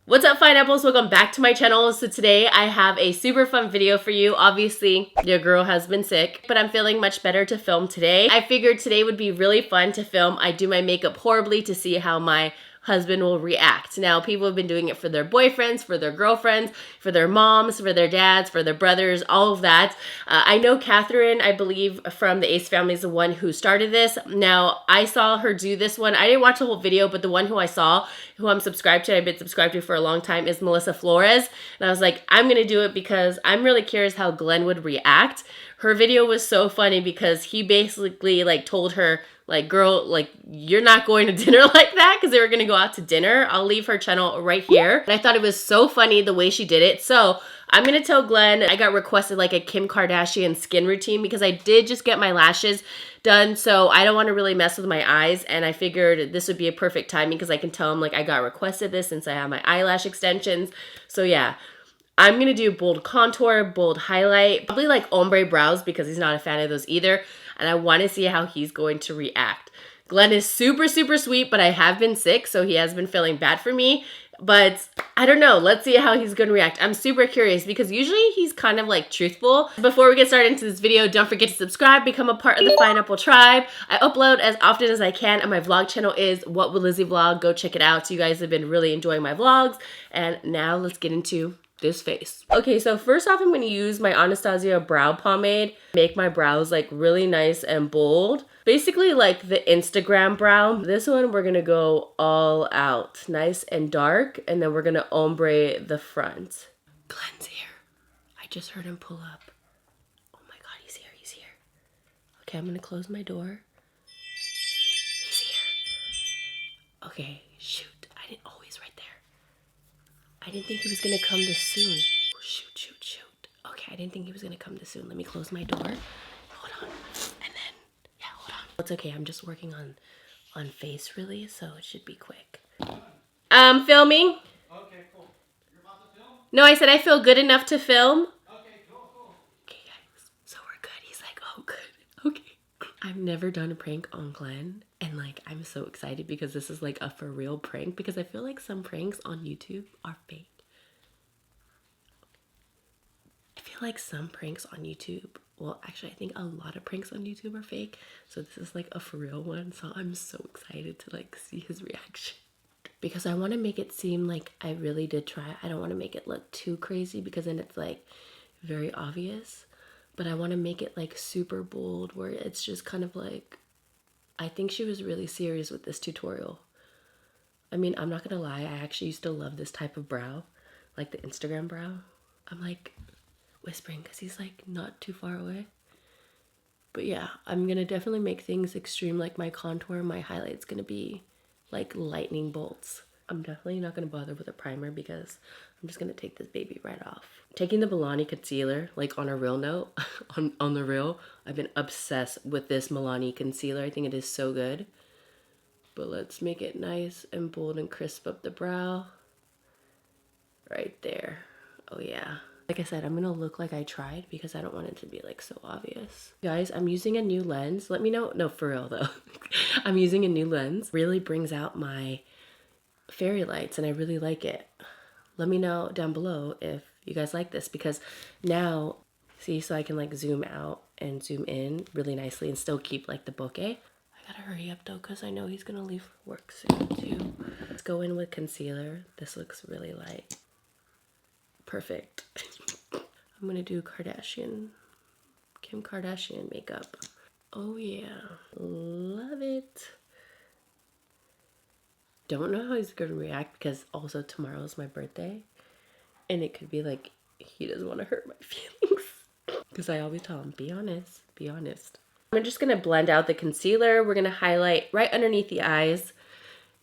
What's up, fine apples? Welcome back to my channel. So today I have a super fun video for you. Obviously, your girl has been sick, but I'm feeling much better to film today. I figured today would be really fun to film. I do my makeup horribly to see how my husband will react. Now, people have been doing it for their boyfriends, for their girlfriends, for their moms, for their dads, for their brothers, all of that. I know Catherine, I believe, from the Ace family is the one who started this. Now, I saw her do this one. I didn't watch the whole video, but the one who I saw, who I'm subscribed to, I've been subscribed to for a long time, is Melissa Flores. And I was like, I'm gonna do it because I'm really curious how Glenn would react. Her video was so funny because he basically like told her, like, girl, like, you're not going to dinner like that, because they were gonna go out to dinner. I'll leave her channel right here. And I thought it was so funny the way she did it. So I'm gonna tell Glenn, I got requested like a Kim Kardashian skin routine because I did just get my lashes done, so I don't want to really mess with my eyes, and I figured this would be a perfect timing because I can tell him like I got requested this since I have my eyelash extensions. So yeah, I'm gonna do bold contour, bold highlight, probably like ombre brows because he's not a fan of those either, and I want to see how he's going to react. Glenn is super, super sweet, but I have been sick, so he has been feeling bad for me. But I don't know. Let's see how he's going to react. I'm super curious because usually he's kind of like truthful. Before we get started into this video, don't forget to subscribe, become a part of the Fine Apple tribe. I upload as often as I can, and my vlog channel is What Would Lizzy Vlog. Go check it out. So you guys have been really enjoying my vlogs. And now let's get into this face. Okay, so first off, I'm going to use my Anastasia brow pomade. Make my brows like really nice and bold. Basically like the Instagram brow. This one we're going to go all out. Nice and dark. And then we're going to ombre the front. Glenn's here. I just heard him pull up. Oh my god, he's here. He's here. Okay, I'm going to close my door. He's here. Okay, shoot. I didn't... Oh, he's right there. I didn't think he was gonna come this soon. Oh, shoot, shoot, shoot. Okay, I didn't think he was gonna come this soon. Let me close my door. Hold on. And then, yeah, hold on. It's okay, I'm just working on face really, so it should be quick. Filming. Okay, cool. You're about to film? No, I said I feel good enough to film. Okay, cool. Okay, guys, so we're good. He's like, oh, good. Okay. I've never done a prank on Glenn, and like I'm so excited because this is like a for real prank, because I feel like some pranks on YouTube are fake. I feel like some pranks on YouTube, well actually I think a lot of pranks on YouTube are fake, so this is like a for real one, so I'm so excited to like see his reaction. Because I want to make it seem like I really did try. I don't want to make it look too crazy because then it's like very obvious. But I want to make it like super bold where it's just kind of like, I think she was really serious with this tutorial. I mean, I'm not gonna lie, I actually used to love this type of brow, like the Instagram brow. I'm like whispering because he's like not too far away. But yeah, I'm gonna definitely make things extreme, like my contour, my highlight's gonna be like lightning bolts. I'm definitely not gonna bother with a primer because I'm just gonna take this baby right off. Taking the Milani concealer, like on a real note, on the real, I've been obsessed with this Milani concealer. I think it is so good. But let's make it nice and bold and crisp up the brow. Right there. Oh yeah. Like I said, I'm gonna look like I tried because I don't want it to be like so obvious. Guys, I'm using a new lens. Let me know. No, for real though. I'm using a new lens. Really brings out my fairy lights and I really like it. Let me know down below if you guys like this, because now, see, so I can like zoom out and zoom in really nicely and still keep like the bokeh. I gotta hurry up though because I know he's gonna leave for work soon too. Let's go in with concealer. This looks really light. Perfect. I'm gonna do Kim Kardashian makeup. Oh yeah, love it. Don't know how he's gonna react because also tomorrow is my birthday. And it could be like, he doesn't want to hurt my feelings. Because I always tell him, be honest, be honest. I'm just going to blend out the concealer. We're going to highlight right underneath the eyes,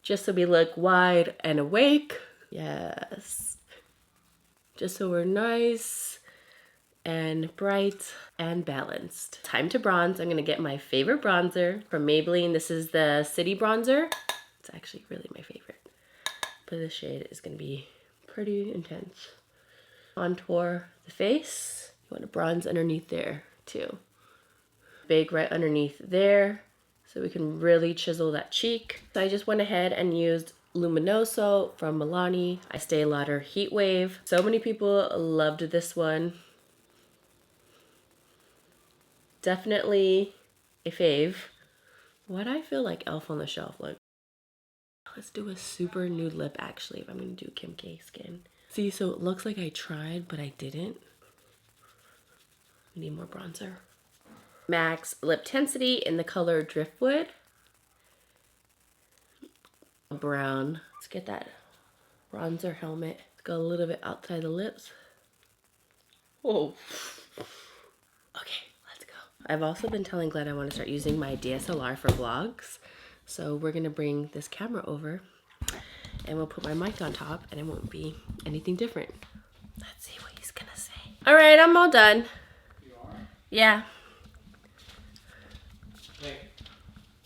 just so we look wide and awake. Yes. Just so we're nice and bright and balanced. Time to bronze. I'm going to get my favorite bronzer from Maybelline. This is the City Bronzer. It's actually really my favorite. But this shade is going to be pretty intense. Contour the face. You want to bronze underneath there too. Bake right underneath there so we can really chisel that cheek. So I just went ahead and used Luminoso from Milani, Estee Lauder Heat Wave. So many people loved this one. Definitely a fave. Why do I feel like Elf on the Shelf? Look. Let's do a super nude lip actually if I'm gonna do Kim K skin. See, so it looks like I tried, but I didn't. We need more bronzer. Max Lip Tensity in the color Driftwood. Brown. Let's get that bronzer helmet. Let's go a little bit outside the lips. Whoa. Okay, let's go. I've also been telling Glenn I want to start using my DSLR for vlogs. So we're gonna bring this camera over and we'll put my mic on top and it won't be anything different. Let's see what he's gonna say. All right, I'm all done. You are? Yeah, Hey.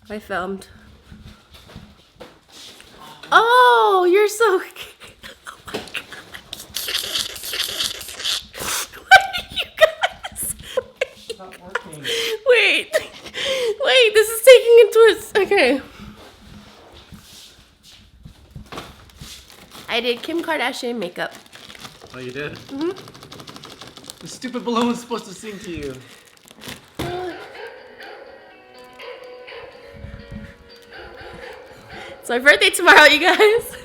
I filmed. Oh, you're so oh my god. What you guys? It's not working. Wait, this is taking a twist. Okay. I did Kim Kardashian makeup. Oh, you did? Mm-hmm. The stupid balloon was supposed to sing to you. It's my birthday tomorrow, you guys.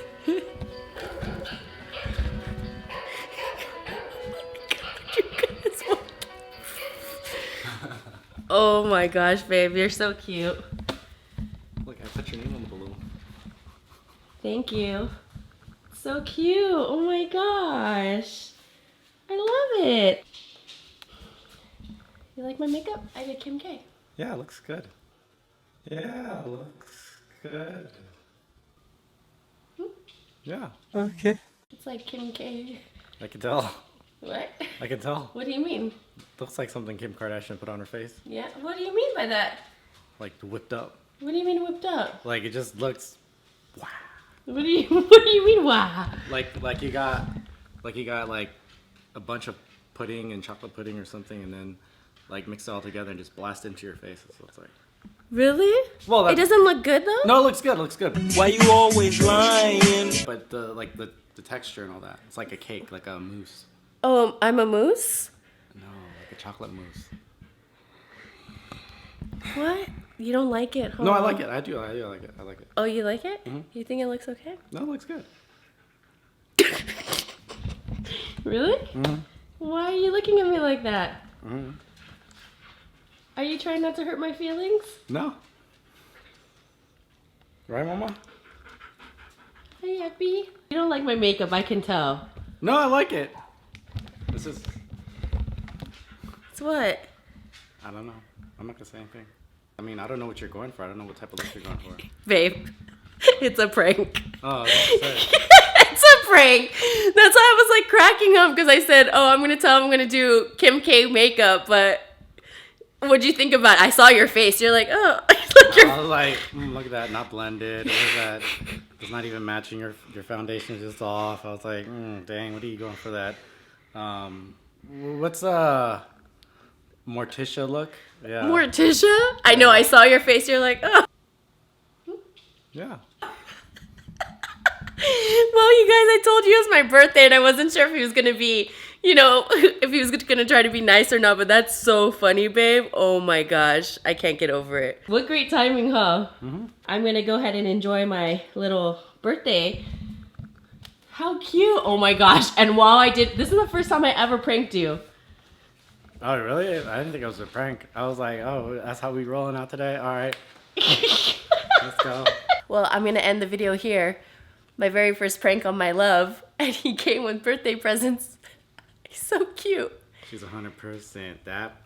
Oh my gosh, babe, you're so cute. Look, I put your name on the balloon. Thank you. So cute. Oh my gosh. I love it. You like my makeup? I did Kim K. Yeah, it looks good. Yeah, looks good. Yeah. Okay. It's like Kim K. I can tell. What? I can tell. What do you mean? Looks like something Kim Kardashian put on her face. Yeah. What do you mean by that? Like whipped up. What do you mean whipped up? Like it just looks. Wow. What do you mean wow? Like you got like a bunch of pudding and chocolate pudding or something, and then like mix it all together and just blast into your face. That's what it's like. Really? Well, it doesn't look good though? No, it looks good. It looks good. Why you always lying? But the texture and all that. It's like a cake, like a mousse. Oh, I'm a mousse? No, like a chocolate mousse. What? You don't like it, huh? No, I like it. I do like it. I like it. Oh, you like it? Mm-hmm. You think it looks okay? No, it looks good. Really? Mm-hmm. Why are you looking at me like that? Mm-hmm. Are you trying not to hurt my feelings? No. Right, Mama? Are you happy? You don't like my makeup, I can tell. No, I like it. This is. It's what? I don't know. I'm not gonna say anything. I mean, I don't know what you're going for. I don't know what type of look you're going for. Babe, it's a prank. Oh, that's It's a prank. That's why I was like cracking up because I said, oh, I'm gonna tell him I'm gonna do Kim K makeup, but what'd you think about it? I saw your face. You're like, oh. I was like, look at that, not blended. Look at that. It's not even matching. Your foundation is just off. I was like, dang, what are you going for that? What's Morticia look? Yeah. Morticia? I know, I saw your face. You're like, oh. Yeah. Well, you guys, I told you it was my birthday and I wasn't sure if he was going to be, you know, if he was going to try to be nice or not, but that's so funny, babe. Oh my gosh, I can't get over it. What great timing, huh? Mm-hmm. I'm going to go ahead and enjoy my little birthday. How cute. Oh my gosh. And while I did, this is the first time I ever pranked you. Oh, really? I didn't think it was a prank. I was like, oh, that's how we rolling out today? All right. Let's go. Well, I'm going to end the video here. My very first prank on my love, and he came with birthday presents. He's so cute. She's 100% that.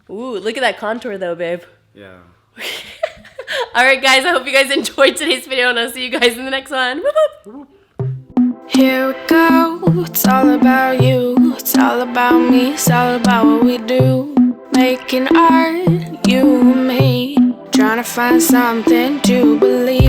Ooh, look at that contour though, babe. Yeah. Alright guys, I hope you guys enjoyed today's video, and I'll see you guys in the next one. Whoop, whoop. Here we go, it's all about you, it's all about me, it's all about what we do. Making art, you and me, trying to find something to believe.